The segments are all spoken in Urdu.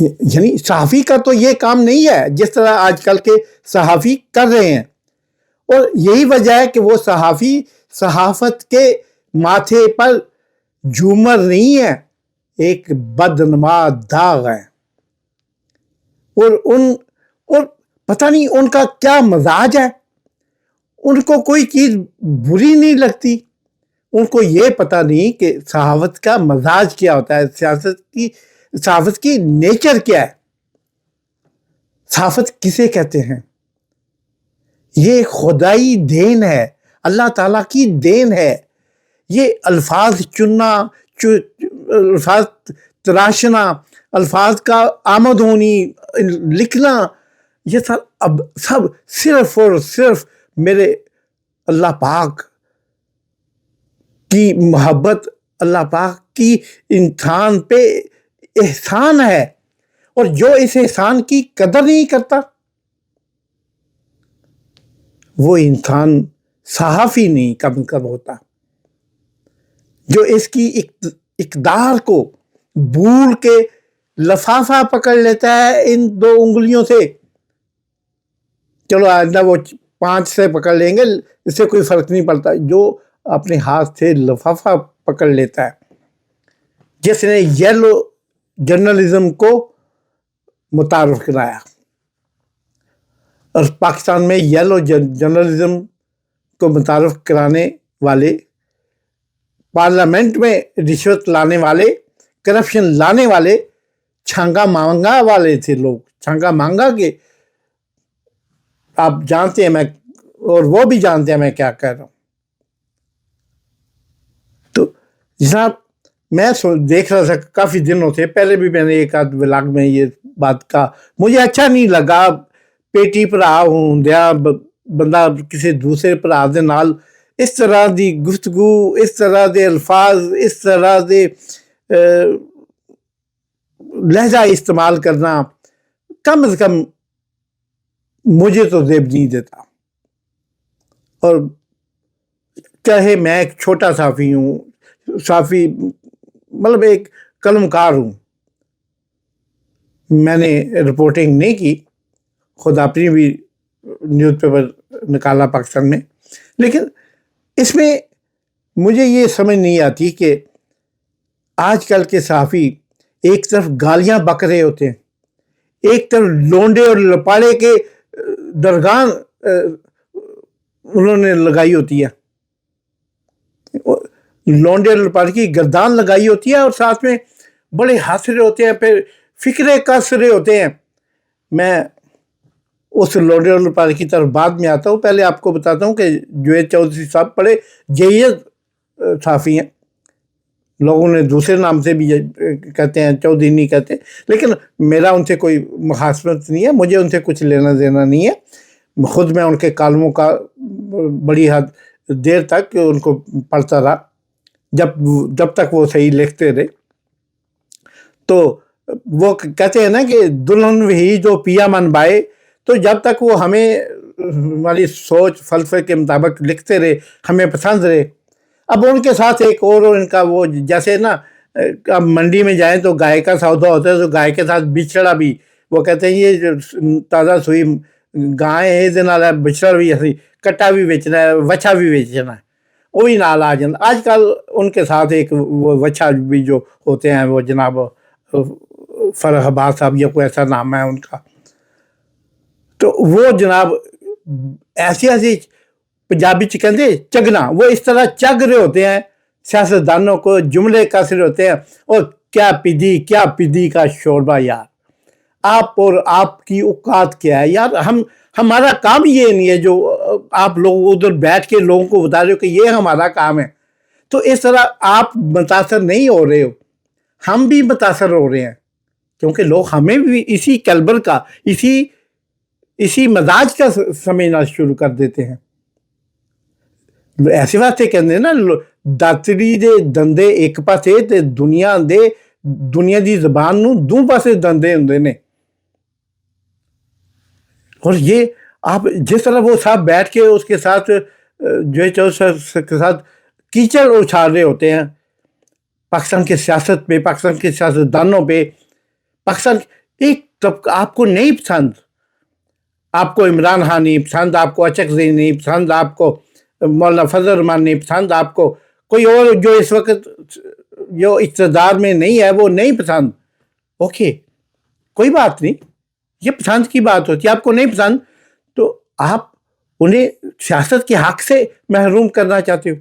یعنی صحافی کا تو یہ کام نہیں ہے جس طرح آج کل کے صحافی کر رہے ہیں، اور یہی وجہ ہے کہ وہ صحافی صحافت کے ماتھے پر جھومر نہیں ہے، ایک بدنما داغ ہے، اور پتہ نہیں ان کا کیا مزاج ہے، ان کو کوئی چیز بری نہیں لگتی، ان کو یہ پتہ نہیں کہ صحافت کا مزاج کیا ہوتا ہے، صحافت کی نیچر کیا ہے، صحافت کسے کہتے ہیں۔ یہ خدائی دین ہے، اللہ تعالیٰ کی دین ہے۔ یہ الفاظ چننا، الفاظ تراشنا، الفاظ کا آمد ہونی، لکھنا، یہ سب صرف اور صرف میرے اللہ پاک کی محبت، اللہ پاک کی انسان پہ احسان ہے، اور جو اس احسان کی قدر نہیں کرتا وہ انسان صحافی نہیں کم ہوتا۔ جو اس کی اقدار کو بھول کے لفافہ پکڑ لیتا ہے ان 2 انگلیوں سے، چلو آئندہ وہ 5 سے پکڑ لیں گے، اس سے کوئی فرق نہیں پڑتا، جو اپنے ہاتھ سے لفافہ پکڑ لیتا ہے، جس نے یلو جرنلزم کو متعارف کرایا، اور پاکستان میں یلو جرنلزم کو متعارف کرانے والے، پارلیمنٹ میں رشوت لانے والے، کرپشن لانے والے، چھانگا مانگا والے تھے لوگ، چھانگا مانگا کے آپ جانتے ہیں، میں اور وہ بھی جانتے ہیں میں کیا کہہ رہا ہوں۔ تو جناب میں دیکھ رہا تھا کافی دنوں سے، پہلے بھی میں نے ایک آدھ ولاگ میں یہ بات کہا، مجھے اچھا نہیں لگا پیٹی بھرا ہوندیا بندہ کسی دوسرے بھرا دے نال اس طرح دی گفتگو، اس طرح دے الفاظ، اس طرح دے لہجہ استعمال کرنا کم از کم مجھے تو زیب نہیں دیتا۔ اور چاہے میں ایک چھوٹا صحافی ہوں، صحافی مطلب ایک قلم کار ہوں، میں نے رپورٹنگ نہیں کی، خود اپنی بھی نیوز پیپر نکالا پاکستان میں، لیکن اس میں مجھے یہ سمجھ نہیں آتی کہ آج کل کے صحافی ایک طرف گالیاں بک رہے ہوتے ہیں، ایک طرف لونڈے اور لپاڑے کے درگان انہوں نے لگائی ہوتی ہے، لونڈے اور لپاڑے کی گردان لگائی ہوتی ہے، اور ساتھ میں بڑے ہنس رہے ہوتے ہیں، پھر فکرے کس رہے ہوتے ہیں۔ میں اس لونڈے اور لپاڑے کی طرف بعد میں آتا ہوں، پہلے آپ کو بتاتا ہوں کہ جوید چودھری صاحب بڑے جید صحافی ہیں، لوگوں نے دوسرے نام سے بھی کہتے ہیں، چودھری نہیں کہتے، لیکن میرا ان سے کوئی مخاصمت نہیں ہے، مجھے ان سے کچھ لینا دینا نہیں ہے، خود میں ان کے کالموں کا بڑی حد دیر تک ان کو پڑھتا رہا، جب تک وہ صحیح لکھتے رہے۔ تو وہ کہتے ہیں نا کہ دلہن وہی جو پیا من بائے، تو جب تک وہ ہمیں ہماری سوچ فلسفے کے مطابق لکھتے رہے، ہمیں پسند رہے۔ اب ان کے ساتھ ایک اور ان کا وہ جیسے نا اب منڈی میں جائیں تو گائے کا سودا ہوتا ہے، تو گائے کے ساتھ بچڑا بھی، وہ کہتے ہیں یہ تازہ سوئی گائے ہے، یہ نال بچڑا بھی اسی کٹا بھی بیچنا ہے، وچھا بھی بیچنا ہے، وہی نال آ جانا۔ آج کل ان کے ساتھ ایک وہ وچھا بھی جو ہوتے ہیں، وہ جناب فرح عباس صاحب یا کوئی ایسا نام ہے ان کا، تو وہ جناب ایسی پنجابی کہتے چگنا، وہ اس طرح چگ رہے ہوتے ہیں سیاستدانوں کو، جملے کس رہے ہوتے ہیں، اور کیا پدی کا شوربہ یار، آپ اور آپ کی اوقات کیا ہے یار، ہمارا کام یہ نہیں ہے جو آپ لوگ ادھر بیٹھ کے لوگوں کو بتا رہے ہو کہ یہ ہمارا کام ہے۔ تو اس طرح آپ متاثر نہیں ہو رہے ہو، ہم بھی متاثر ہو رہے ہیں، کیونکہ لوگ ہمیں بھی اسی کیلبر کا، اسی مزاج کا سمجھنا شروع کر دیتے ہیں۔ ایسے واسطے کہتے ہیں نا، داتری دے دندے ایک پاسے تے دنیا دی زبان نو دو پاسے دندے ہوندے نے۔ اور یہ آپ جس طرح وہ صاحب بیٹھ کے اس کے ساتھ جو کے ساتھ کیچڑ اچھال رہے ہوتے ہیں پاکستان کی سیاست پہ، پاکستان کے سیاستدانوں پہ، پاکستان ایک طبقہ آپ کو نہیں پسند، آپ کو عمران خان نہیں پسند، آپ کو اشرف زئی نہیں پسند، آپ کو مولانا فضل الرحمان نہیں پسند، آپ کو کوئی اور جو اس وقت جو اقتدار میں نہیں ہے وہ نہیں پسند، اوکے کوئی بات نہیں، یہ پسند کی بات ہوتی ہے۔ آپ کو نہیں پسند تو آپ انہیں سیاست کے حق سے محروم کرنا چاہتے ہو۔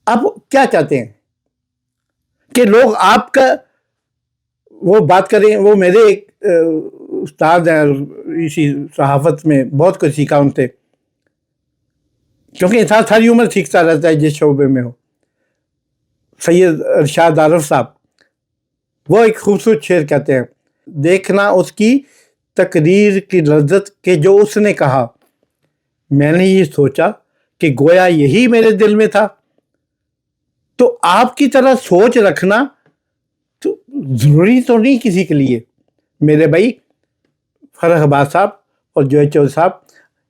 آپ کیا چاہتے ہیں کہ لوگ آپ کا وہ بات کریں؟ وہ میرے ایک استاد ہیں اسی صحافت میں، بہت کچھ سیکھا ان سے، کیونکہ انسان ساری عمر سیکھتا رہتا ہے جس شعبے میں ہو، سید ارشاد عارف صاحب، وہ ایک خوبصورت شعر کہتے ہیں، دیکھنا اس کی تقریر کی لذت کہ جو اس نے کہا، میں نے یہ سوچا کہ گویا یہی میرے دل میں تھا۔ تو آپ کی طرح سوچ رکھنا تو ضروری تو نہیں کسی کے لیے۔ میرے بھائی فرح عباس صاحب اور جوید چودھری صاحب،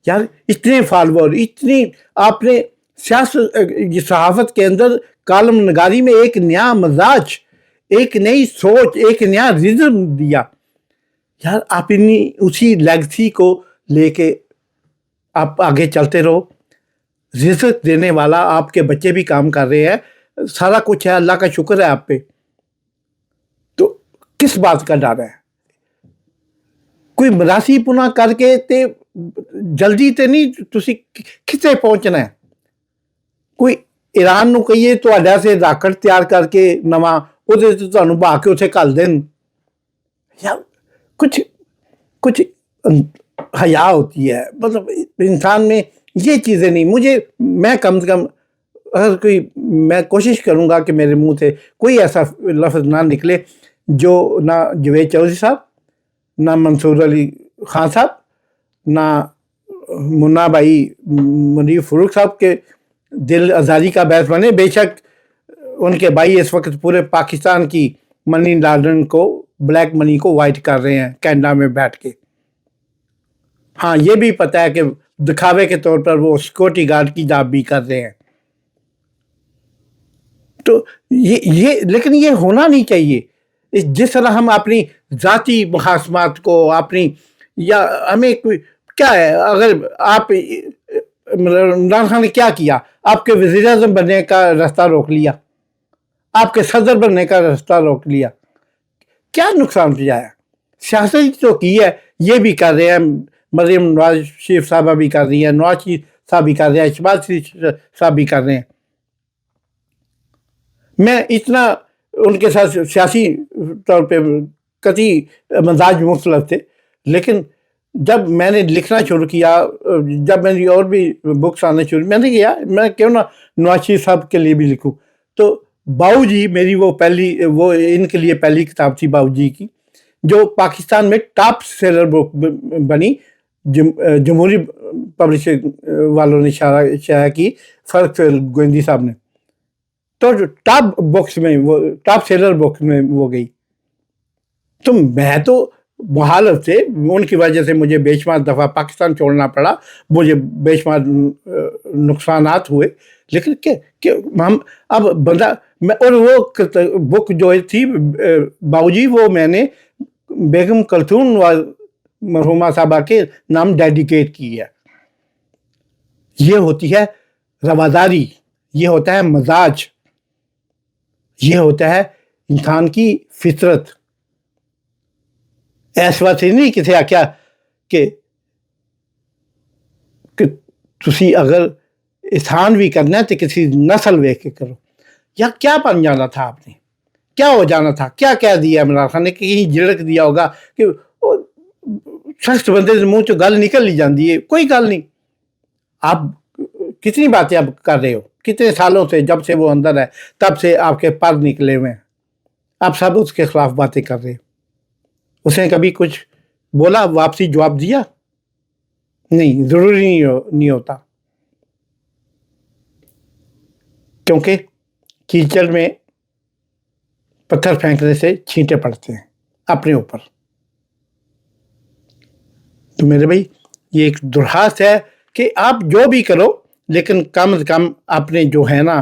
یار اتنے فالوور، اتنی آپ نے سیاست صحافت کے اندر کالم نگاری میں ایک نیا مزاج، ایک نئی سوچ، ایک نیا رزم دیا، یار آپ اسی لیگسی کو لے کے آپ آگے چلتے رہو۔ رزق دینے والا آپ کے بچے بھی کام کر رہے ہیں، سارا کچھ ہے، اللہ کا شکر ہے آپ پہ، تو کس بات کا ڈر ہے؟ کوئی مراسی پنا کر کے تے جلدی تے نہیں تسی کتے پہنچنا ہے؟ کوئی ایران نو کہیے تہاڈا سے راکٹ تیار کر کے نواں ਉਹਦੇ ਤੇ ਤੁਹਾਨੂੰ ਬਹਾ ਕੇ ਉੱਥੇ ਘੱਲ ਦੇਣ، یا کچھ حیا ہوتی ہے، مطلب انسان میں یہ چیزیں نہیں۔ میں کم سے کم اگر میں کوشش کروں گا کہ میرے منہ سے کوئی ایسا لفظ نہ نکلے جو نہ جوید چودھری صاحب، نہ منصور علی خان صاحب، نہ منا بھائی منیر فاروق صاحب کے دل آزادی کا باعث بنے۔ بے شک ان کے بھائی اس وقت پورے پاکستان کی منی لانڈرنگ کو، بلیک منی کو وائٹ کر رہے ہیں کینیڈا میں بیٹھ کے۔ ہاں یہ بھی پتہ ہے کہ دکھاوے کے طور پر وہ سیکورٹی گارڈ کی جاب بھی کر رہے ہیں۔ تو لیکن یہ ہونا نہیں چاہیے۔ جس طرح ہم اپنی ذاتی مخاصمات کو یا ہمیں کیا ہے، اگر آپ عمران خان نے کیا کیا؟ آپ کے وزیر اعظم بننے کا راستہ روک لیا، آپ کے صدر بننے کا راستہ روک لیا، کیا نقصان پہنچایا؟ سیاست تو کی ہے، یہ بھی کر رہے ہیں، مریم نواز شریف صاحبہ بھی کر رہی ہیں، نواز شریف صاحب بھی کر رہے ہیں، شہباز شریف صاحب بھی کر رہے ہیں۔ میں اتنا ان کے ساتھ سیاسی طور پہ قطعی مزاج مختلف تھے، لیکن جب میں نے لکھنا شروع کیا، جب میں نے اور بھی بکس آنا شروع، میں نے کیا میں کیوں نہ نواز شریف صاحب کے لیے بھی لکھوں۔ تو باؤ جی میری وہ ان کے لیے پہلی کتاب تھی باؤ جی کی، جو پاکستان میں ٹاپ سیلر بک بنی، جمہوری پبلشنگ والوں نے شائع کی، فرق فیل گوئندی صاحب نے، تو ٹاپ بکس میں وہ ٹاپ سیلر بکس میں وہ گئی۔ تو میں تو مخالف تھے، ان کی وجہ سے مجھے بے شمار دفعہ پاکستان چھوڑنا پڑا، مجھے بے شمار نقصانات ہوئے، لیکن کہ ہم اب بندہ اور وہ بک جو تھی باؤجی، وہ میں نے بیگم کلثوم مرحومہ صاحبہ کے نام ڈیڈیکیٹ کی ہے۔ یہ ہوتی ہے رواداری، یہ ہوتا ہے مزاج، یہ ہوتا ہے انسان کی فطرت۔ اس وقت نہیں کسی آخیا کہ تسی اگر احسان بھی کرنا ہے تو کسی نسل ویکھ کے کرو۔ یا کیا بن جانا تھا آپ نے؟ کیا ہو جانا تھا؟ کیا کہہ دیا عمران خان نے؟ کہیں جھڑک دیا ہوگا کہ سخت بندے سے منہ چ گل نکل ہی جاندی ہے، کوئی گل نہیں۔ آپ کتنی باتیں اب کر رہے ہو، کتنے سالوں سے، جب سے وہ اندر ہے تب سے آپ کے پر نکلے ہوئے ہیں، آپ سب اس کے خلاف باتیں کر رہے ہیں۔ اس نے کبھی کچھ بولا، واپسی جواب دیا؟ نہیں، ضروری نہیں ہوتا، کیونکہ کیچڑ میں پتھر پھینکنے سے چھینٹے پڑتے ہیں اپنے اوپر۔ تو میرے بھائی یہ ایک درخواست ہے کہ آپ جو بھی کرو، لیکن کم از کم اپنے جو ہے نا